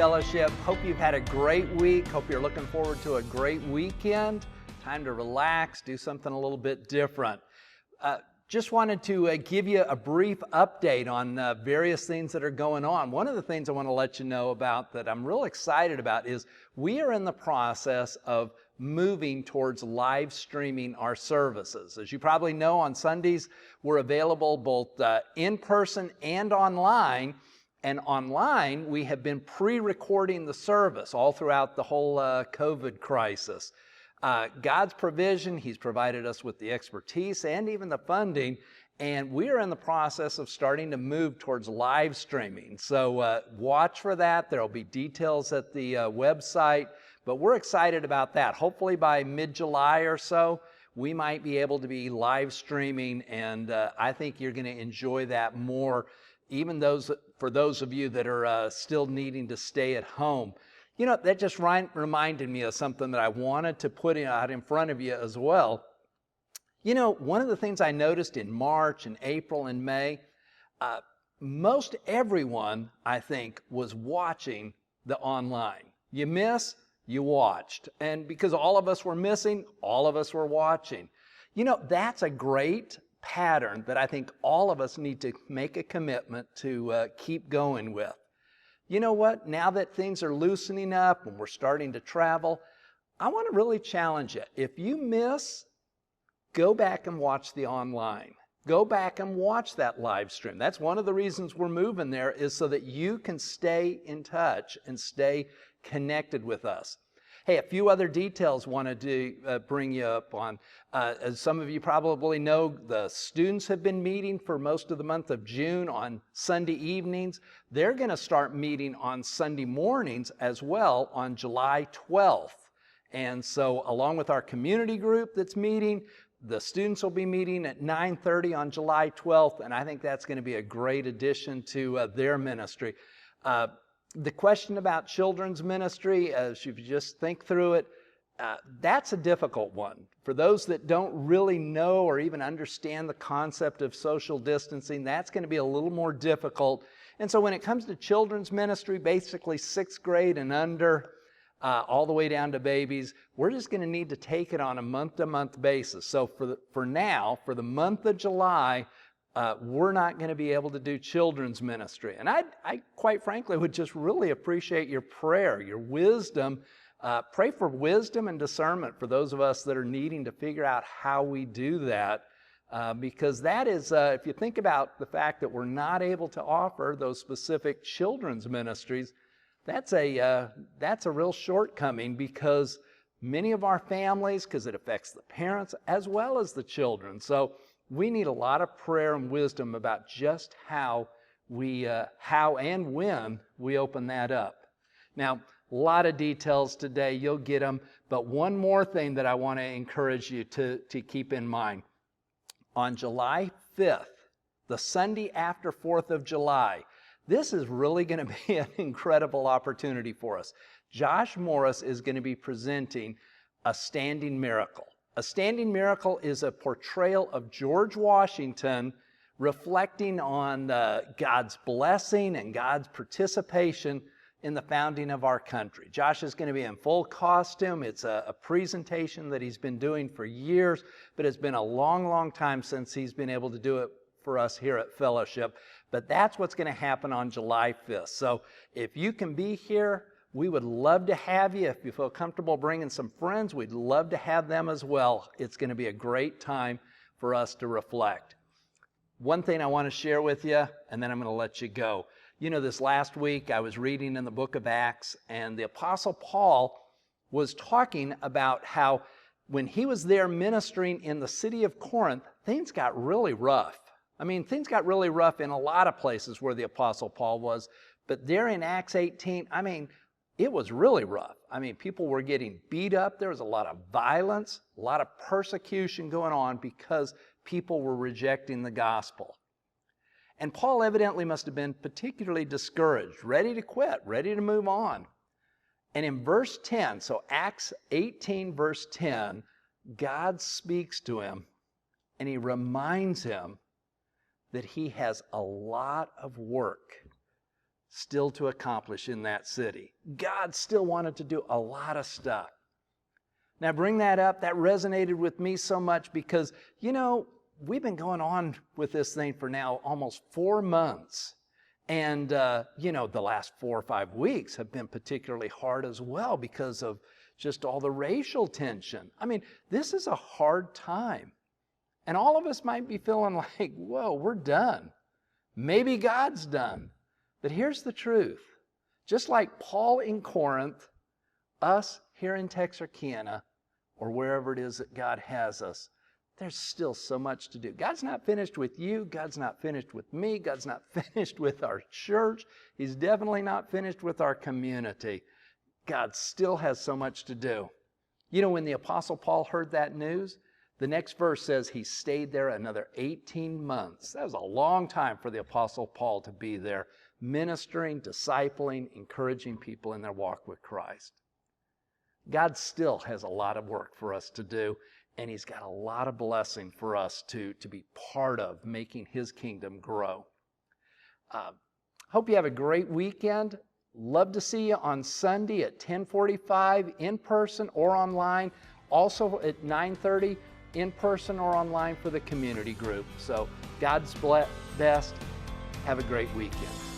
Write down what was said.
Fellowship. Hope you've had a great week. Hope you're looking forward to a great weekend. Time to relax, do something a little bit different. Just wanted to give you a brief update on various things that are going on. One of the things I want to let you know about that I'm real excited about is we are in the process of moving towards live streaming our services. As you probably know, on Sundays, we're available both in person and online. And online, we have been pre-recording the service all throughout the whole COVID crisis. God's provision, He's provided us with the expertise and even the funding, and we are in the process of starting to move towards live streaming. So watch for that. There will be details at the website, but we're excited about that. Hopefully by mid-July or so, we might be able to be live streaming, and I think you're going to enjoy that more, even for those of you that are still needing to stay at home. You know, that just reminded me of something that I wanted to put out in front of you as well. You know, one of the things I noticed in March and April and May, most everyone, I think, was watching the online. You miss, you watched. And because all of us were missing, all of us were watching. You know, that's a great pattern that I think all of us need to make a commitment to keep going with. You know what? Now that things are loosening up and we're starting to travel, I want to really challenge you. If you miss, go back and watch the online. Go back and watch that live stream. That's one of the reasons we're moving there, is so that you can stay in touch and stay connected with us. Hey, a few other details wanted to bring you up on. As some of you probably know, the students have been meeting for most of the month of June on Sunday evenings. They're going to start meeting on Sunday mornings as well on July 12th. And so along with our community group that's meeting, the students will be meeting at 9:30 on July 12th, and I think that's going to be a great addition to their ministry. The question about children's ministry, as you just think through it, that's a difficult one. For those that don't really know or even understand the concept of social distancing, that's going to be a little more difficult. And so when it comes to children's ministry, basically 6th grade and under, all the way down to babies, we're just going to need to take it on a month-to-month basis. So for now, for the month of July, we're not going to be able to do children's ministry. And I quite frankly would just really appreciate your prayer, your wisdom. Pray for wisdom and discernment for those of us that are needing to figure out how we do that. Because that is, if you think about the fact that we're not able to offer those specific children's ministries, that's a real shortcoming, because many of our families, because it affects the parents as well as the children. So we need a lot of prayer and wisdom about just how and when we open that up. Now, a lot of details today, you'll get them, but one more thing that I want to encourage you to keep in mind. On July 5th, the Sunday after 4th of July, this is really going to be an incredible opportunity for us. Josh Morris is going to be presenting a standing miracle. A standing miracle is a portrayal of George Washington reflecting on God's blessing and God's participation in the founding of our country. Josh is going to be in full costume. It's a presentation that he's been doing for years, but it's been a long, long time since he's been able to do it for us here at Fellowship. But that's what's going to happen on July 5th. So if you can be here, we would love to have you. If you feel comfortable bringing some friends, we'd love to have them as well. It's going to be a great time for us to reflect. One thing I want to share with you, and then I'm going to let you go. You know, this last week I was reading in the book of Acts, and the Apostle Paul was talking about how when he was there ministering in the city of Corinth, things got really rough. I mean, things got really rough in a lot of places where the Apostle Paul was, but there in Acts 18, I mean, it was really rough. I mean, people were getting beat up. There was a lot of violence, a lot of persecution going on because people were rejecting the gospel. And Paul evidently must have been particularly discouraged, ready to quit, ready to move on. And in verse 10, so Acts 18, verse 10, God speaks to him and he reminds him that he has a lot of work still to accomplish in that city. God still wanted to do a lot of stuff. Now, bring that up. That resonated with me so much because, we've been going on with this thing for now almost 4 months. And, the last 4 or 5 weeks have been particularly hard as well because of just all the racial tension. I mean, this is a hard time. And all of us might be feeling like, whoa, we're done. Maybe God's done. But here's the truth. Just like Paul in Corinth, us here in Texarkana, or wherever it is that God has us, there's still so much to do. God's not finished with you. God's not finished with me. God's not finished with our church. He's definitely not finished with our community. God still has so much to do. When the Apostle Paul heard that news, the next verse says he stayed there another 18 months. That was a long time for the Apostle Paul to be there, ministering, discipling, encouraging people in their walk with Christ. God still has a lot of work for us to do, and He's got a lot of blessing for us to be part of making His kingdom grow. Hope you have a great weekend. Love to see you on Sunday at 10:45 in person or online. Also at 9:30 in person or online for the community group. So God's best. Have a great weekend.